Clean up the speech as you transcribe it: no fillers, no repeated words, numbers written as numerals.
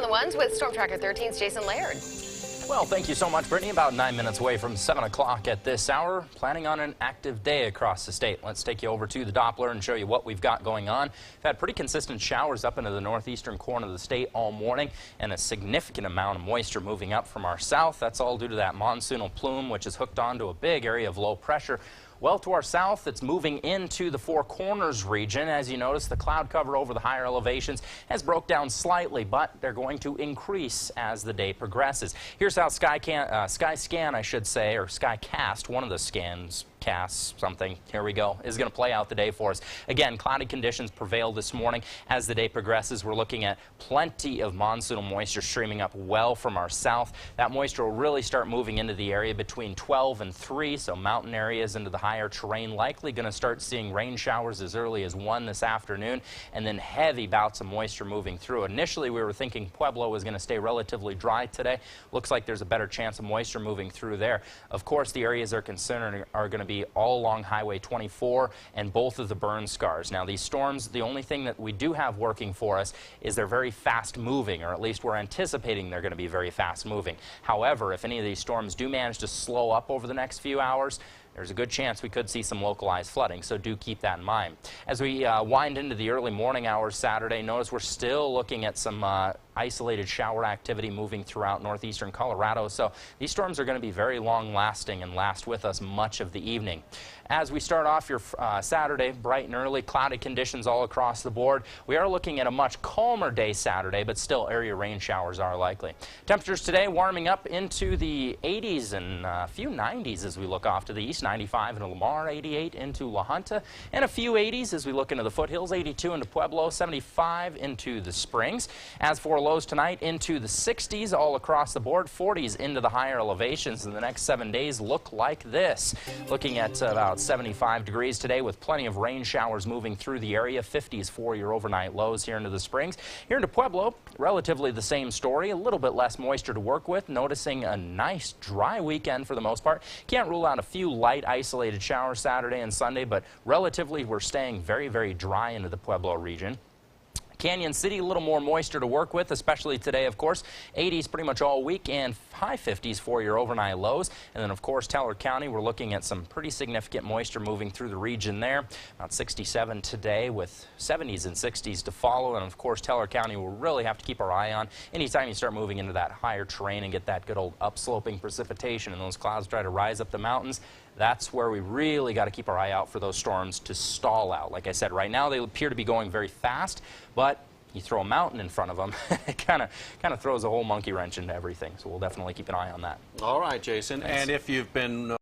on the ones with Storm Tracker 13's Jason Laird. Well, thank you so much, Brittany. About 9 minutes away from 7 o'clock at this hour. Planning on an active day across the state. Let's take you over to the Doppler and show you what we've got going on. We've had pretty consistent showers up into the northeastern corner of the state all morning, and a significant amount of moisture moving up from our south. That's all due to that monsoonal plume, which is hooked onto a big area of low pressure. Well, to our south, it's moving into the Four Corners region. As you notice, the cloud cover over the higher elevations has broke down slightly, but they're going to increase as the day progresses. Here's how Skyscan, I should say, or Skycast, one of the scans, casts something, here we go, is going to play out the day for us. Again, cloudy conditions prevail this morning. As the day progresses, we're looking at plenty of monsoonal moisture streaming up well from our south. That moisture will really start moving into the area between 12 and 3, so mountain areas into the higher terrain. Likely going to start seeing rain showers as early as 1 this afternoon, and then heavy bouts of moisture moving through. Initially, we were thinking Pueblo was going to stay relatively dry today. Looks like there's a better chance of moisture moving through there. Of course, the areas they're concerned are going to be all along Highway 24 and both of the burn scars. Now, these storms, the only thing that we do have working for us is they're very fast moving, or at least we're anticipating they're going to be very fast moving. However, if any of these storms do manage to slow up over the next few hours, there's a good chance we could see some localized flooding, so do keep that in mind. As we wind into the early morning hours Saturday, notice we're still looking at some isolated shower activity moving throughout northeastern Colorado, so these storms are going to be very long-lasting and last with us much of the evening. As we start off your Saturday, bright and early, cloudy conditions all across the board. We are looking at a much calmer day Saturday, but still area rain showers are likely. Temperatures today warming up into the 80s and a few 90s as we look off to the east. 95 into Lamar, 88 into La Junta, and a few 80s as we look into the foothills. 82 into Pueblo, 75 into the Springs. As for lows tonight, into the 60s all across the board, 40s into the higher elevations. And the next 7 days look like this. Looking at about 75 degrees today with plenty of rain showers moving through the area. 50s for your overnight lows here into the Springs. Here into Pueblo, relatively the same story. A little bit less moisture to work with. Noticing a nice dry weekend for the most part. Can't rule out a few light isolated showers Saturday and Sunday, but relatively we're staying very, very dry into the Pueblo region. Canyon City, a little more moisture to work with, especially today, of course. 80s pretty much all week and high 50s for your overnight lows. And then, of course, Teller County, we're looking at some pretty significant moisture moving through the region there. About 67 today with 70s and 60s to follow. And, of course, Teller County will really have to keep our eye on anytime you start moving into that higher terrain and get that good old upsloping precipitation and those clouds try to rise up the mountains. That's where we really got to keep our eye out for those storms to stall out. Like I said, right now they appear to be going very fast, but you throw a mountain in front of them, it kind of throws a whole monkey wrench into everything. So we'll definitely keep an eye on that. All right, Jason. Thanks. And if you've been